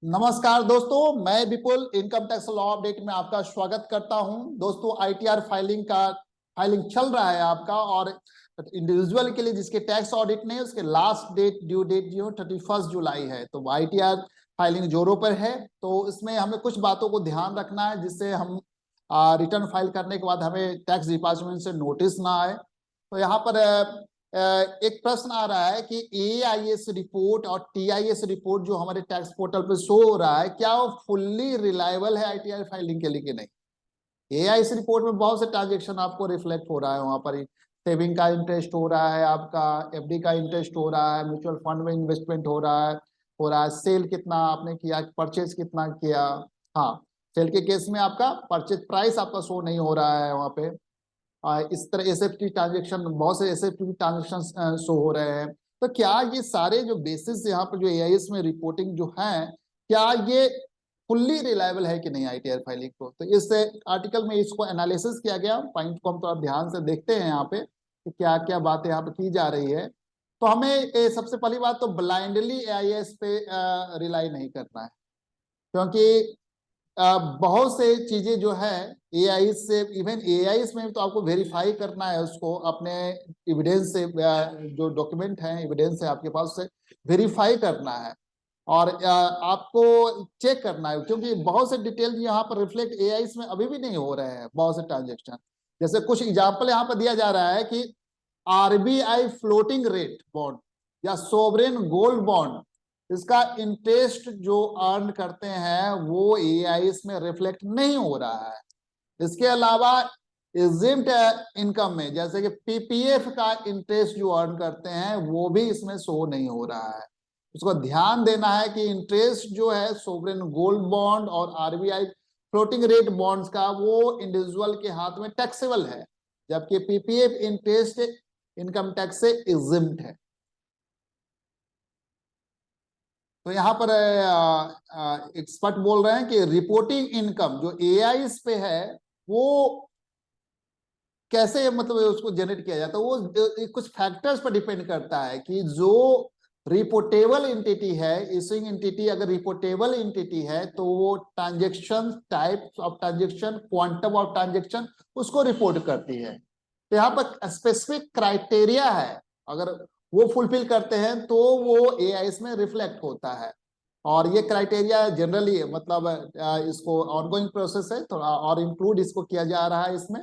नमस्कार दोस्तों, मैं विपुल इनकम टैक्स लॉ अपडेट में आपका स्वागत करता हूं। दोस्तों, आईटीआर फाइलिंग चल रहा है आपका, और इंडिविजुअल के लिए जिसके टैक्स ऑडिट नहीं है उसके लास्ट ड्यू डेट जो 31 जुलाई है। तो आईटीआर फाइलिंग जोरों पर है। तो इसमें हमें कुछ बातों को ध्यान रखना है जिससे हम रिटर्न फाइल करने के बाद हमें टैक्स डिपार्टमेंट से नोटिस ना आए। तो यहाँ पर एक प्रश्न आ रहा है कि एआईएस रिपोर्ट और टीआईएस रिपोर्ट जो हमारे टैक्स पोर्टल पे शो हो रहा है, क्या वो फुल्ली रिलायबल है आईटीआर फाइलिंग के लिए कि नहीं। एआईएस रिपोर्ट में बहुत से ट्रांजेक्शन आपको रिफ्लेक्ट हो रहा है, वहां पर सेविंग का इंटरेस्ट हो रहा है, आपका एफडी का इंटरेस्ट हो रहा है, म्यूचुअल फंड में इन्वेस्टमेंट हो रहा है, सेल कितना आपने किया, परचेज कितना किया। हाँ, सेल के केस में आपका परचेज प्राइस आपका शो नहीं हो रहा है वहां पे। इस तरह एसएफटी ट्रांजेक्शन, बहुत से एसएफटी ट्रांजेक्शन शो हो रहे हैं। तो क्या ये सारे जो बेसिस यहाँ पर जो एआईएस में रिपोर्टिंग जो है, क्या ये फुल्ली रिलायबल है कि नहीं आईटीआर फाइलिंग को। तो इस आर्टिकल में इसको एनालिसिस किया गया, पॉइंट को हम थोड़ा ध्यान से देखते हैं यहाँ पे कि क्या क्या बातें यहाँ पे की जा रही है। तो हमें सबसे पहली बात तो ब्लाइंडली एआईएस पे रिलाई नहीं करना है, क्योंकि बहुत से चीजें जो है एआई से, इवन एआई में तो आपको वेरीफाई करना है उसको अपने एविडेंस से, जो डॉक्यूमेंट है एविडेंस है आपके पास से वेरीफाई करना है और आपको चेक करना है, क्योंकि बहुत से डिटेल यहाँ पर रिफ्लेक्ट एआई में अभी भी नहीं हो रहे हैं। बहुत से ट्रांजेक्शन, जैसे कुछ एग्जाम्पल यहाँ पर दिया जा रहा है कि आरबीआई फ्लोटिंग रेट बॉन्ड या सोवरेन गोल्ड बॉन्ड, इसका इंटरेस्ट जो अर्न करते हैं वो एआई में रिफ्लेक्ट नहीं हो रहा है। इसके अलावा एग्जिम्ड इनकम में जैसे कि पीपीएफ का इंटरेस्ट जो अर्न करते हैं वो भी इसमें शो नहीं हो रहा है। उसको ध्यान देना है कि इंटरेस्ट जो है सोवरेन गोल्ड बॉन्ड और आरबीआई फ्लोटिंग रेट बॉन्ड्स का वो इंडिविजुअल के हाथ में टैक्सेबल है, जबकि पीपीएफ इंटरेस्ट इनकम टैक्स से एग्जिम्ट है। तो यहाँ पर एक्सपर्ट बोल रहे हैं कि रिपोर्टिंग इनकम जो एआई पे है वो कैसे, मतलब उसको जनरेट किया जाता है, वो कुछ फैक्टर्स पर डिपेंड करता है कि जो रिपोर्टेबल एंटिटी है, इशूइंग एंटिटी अगर रिपोर्टेबल एंटिटी है तो वो transaction type of transaction, quantum of transaction उसको रिपोर्ट करती है। तो यहाँ पर स्पेसिफिक क्राइटेरिया है, अगर वो फुलफिल करते हैं तो वो एआई में रिफ्लेक्ट होता है। और ये क्राइटेरिया जनरली मतलब इसको ऑनगोइंग प्रोसेस है, थोड़ा और इंक्लूड इसको किया जा रहा है इसमें।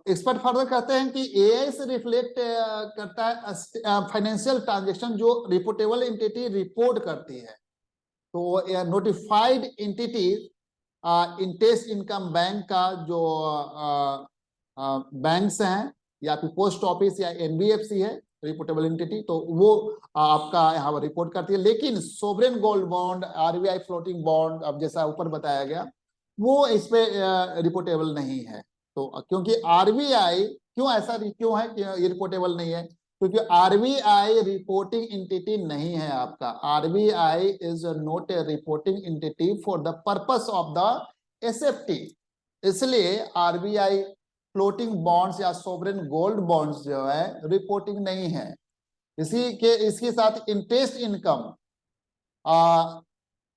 एक्सपर्ट फर्दर कहते हैं कि एआई से रिफ्लेक्ट करता है फाइनेंशियल ट्रांजेक्शन जो रिपोर्टेबल एंटिटी रिपोर्ट करती है। तो notified entity interest income bank का जो बैंक्स हैं या फिर पोस्ट ऑफिस या एनबीएफसी है रिपोर्टेबल एंटिटी, तो वो आपका यहाँ पर रिपोर्ट करती है। लेकिन sovereign gold bond, RBI floating bond, अब जैसा ऊपर बताया गया, वो इस पे रिपोर्टेबल नहीं है। तो क्योंकि आरबीआई क्यों है कि ये रिपोर्टेबल नहीं है, क्योंकि आरबीआई रिपोर्टिंग एंटिटी नहीं है आपका। RBI is not a reporting entity for the purpose of the SFT. इसलिए आरबीआई फ्लोटिंग बॉन्ड्स या सोवरेन गोल्ड बॉन्ड्स जो है रिपोर्टिंग नहीं है। इसके साथ इंटरेस्ट इनकम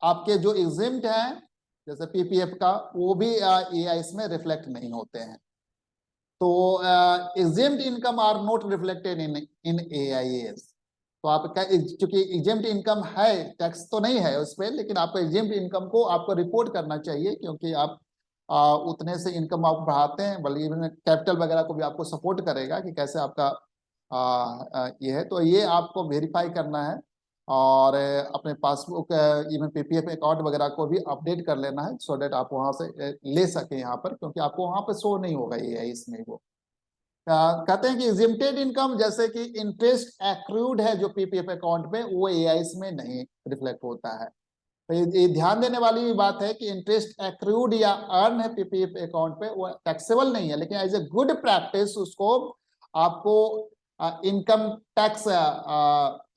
आपके जो एग्जिम्ट हैं जैसे पीपीएफ का, वो भी एआई में रिफ्लेक्ट नहीं होते हैं। तो exempt income are not reflected in AIS. तो आपका चूंकि एग्जिम्ट इनकम है, टैक्स तो नहीं है उस पर, लेकिन आपको एग्जिम्ट इनकम को आपको रिपोर्ट करना चाहिए, क्योंकि आप उतने से इनकम आप बढ़ाते हैं, बल्कि कैपिटल वगैरह को भी आपको सपोर्ट करेगा कि कैसे आपका ये है। तो ये आपको वेरीफाई करना है और अपने पासबुक, इवन पीपीएफ अकाउंट वगैरह को भी अपडेट कर लेना है, सो डेट आप वहां से ले सकें यहाँ पर, क्योंकि आपको वहां पर शो नहीं होगा ये इसमें। वो कहते हैं कि एग्जिम्प्टेड इनकम जैसे कि इंटरेस्ट एक्रूड है जो पीपीएफ अकाउंट में, वो एआई में नहीं रिफ्लेक्ट होता है। तो ये ध्यान देने वाली बात है कि इंटरेस्ट एक्रूड या अर्न है पीपीएफ अकाउंट पे, वो टैक्सेबल नहीं है, लेकिन एज ए गुड प्रैक्टिस उसको आपको इनकम टैक्स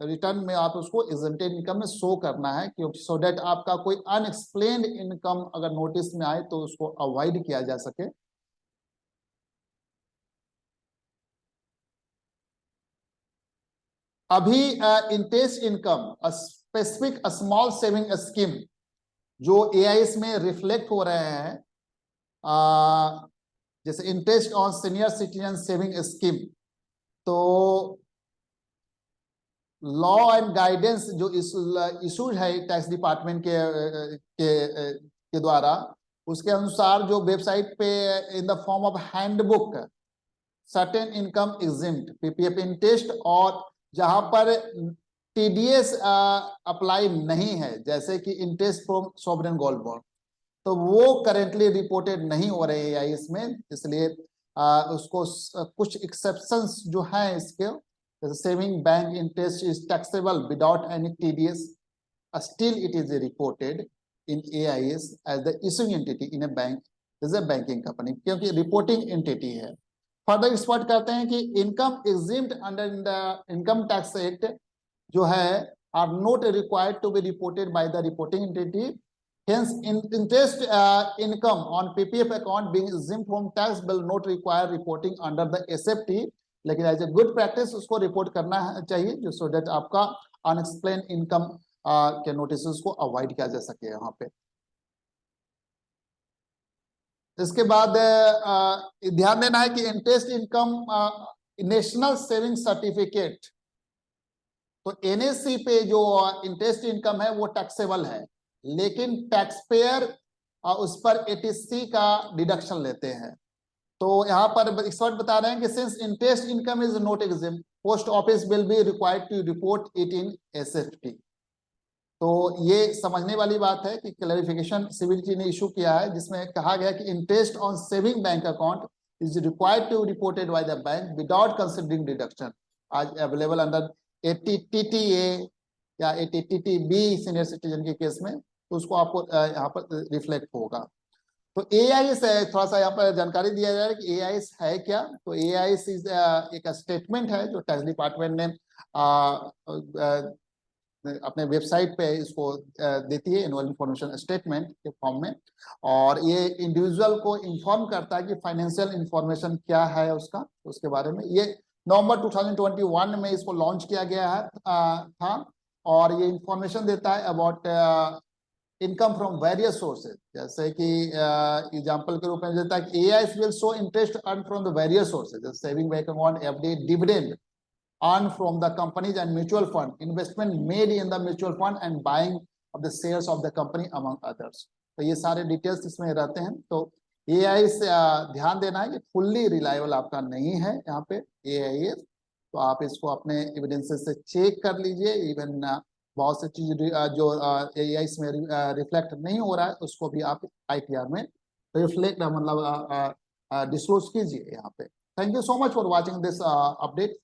रिटर्न में आप उसको एग्जेम्प्टेड इनकम में शो करना है, क्योंकि सो डेट आपका कोई अनएक्सप्लेन्ड इनकम अगर नोटिस में आए तो उसको अवॉइड किया जा सके। अभी interest income specific small saving scheme जो एआईएस में रिफ्लेक्ट हो रहे हैं, जैसे interest on senior citizen saving scheme, तो लॉ एंड गाइडेंस जो इशूज है टैक्स डिपार्टमेंट के द्वारा, उसके अनुसार जो वेबसाइट पे in the form of handbook certain income exempt PPF interest, और जहां पर टीडीएस अप्लाई नहीं है, जैसे कि interest from sovereign gold bond, तो वो करेंटली रिपोर्टेड नहीं हो रहे हैं इसमें, इसलिए उसको कुछ एक्सेप्शंस जो हैं इसके, saving bank interest is taxable without any TDS, still it is reported in AIS as the issuing entity in a bank is a banking company, क्योंकि रिपोर्टिंग एंटिटी है। फर्दर एक्सपर्ट कहते हैं कि income exempt under the income tax act जो है are not required to be reported by the reporting entity, hence interest income on PPF account being exempt from tax will not require reporting under the SFT, लेकिन as a good practice उसको report करना चाहिए, जो so that आपका unexplained income के notice को avoid किया जा सके यहाँ पे। इसके बाद ध्यान देना है कि interest income national saving certificate, तो एनएससी पे जो इंटरेस्ट इनकम है वो टैक्सेबल है, लेकिन टैक्स पेयर उस पर एटीसी का डिडक्शन लेते हैं। तो यहाँ पर एक्सपर्ट बता रहे हैं कि since interest income is not exempt, post office will be required to report it in SFT. तो ये समझने वाली बात है कि क्लैरिफिकेशन सिविल जी ने इशू किया है, जिसमें कहा गया कि interest on saving bank account is required to reported by the bank without considering deduction as available under 80 TTA या 80 TTB सीनियर सिटीजन के केस में, तो उसको आपको यहाँ पर रिफ्लेक्ट होगा। तो एआईएस है, थोड़ा सा यहाँ पर जानकारी दिया जाए कि एआईएस है क्या। तो एआईएस एक स्टेटमेंट है जो टैक्स डिपार्टमेंट ने अपने वेबसाइट पे इसको देती है, एनुअल इंफॉर्मेशन स्टेटमेंट के फॉर्म में, और ये इंडिविजुअल को इंफॉर्म करता है कि फाइनेंशियल इंफॉर्मेशन क्या है उसका, उसके बारे में। ये नवंबर 2021 में इसको लॉन्च किया गया है था, और ये इंफॉर्मेशन देता है about income from various sources, जैसे कि एग्जांपल के रूप में देता है कि AIS will show interest earn from the various sources, saving bank account, FD, dividend earned from the companies and mutual fund, investment made in the mutual fund and buying of the shares of the company among others। तो ये सारे details इसमें रहते हैं। तो AIS ध्यान देना है कि फुल्ली रिलायबल आपका नहीं है यहाँ पे एआईएस, तो आप इसको अपने एविडेंसेस से चेक कर लीजिए। इवन बहुत सी चीज जो एआईएस में रिफ्लेक्ट नहीं हो रहा है उसको भी आप आईटीआर में रिफ्लेक्ट मतलब डिस्क्लोज कीजिए यहाँ पे। Thank you so much for watching this update.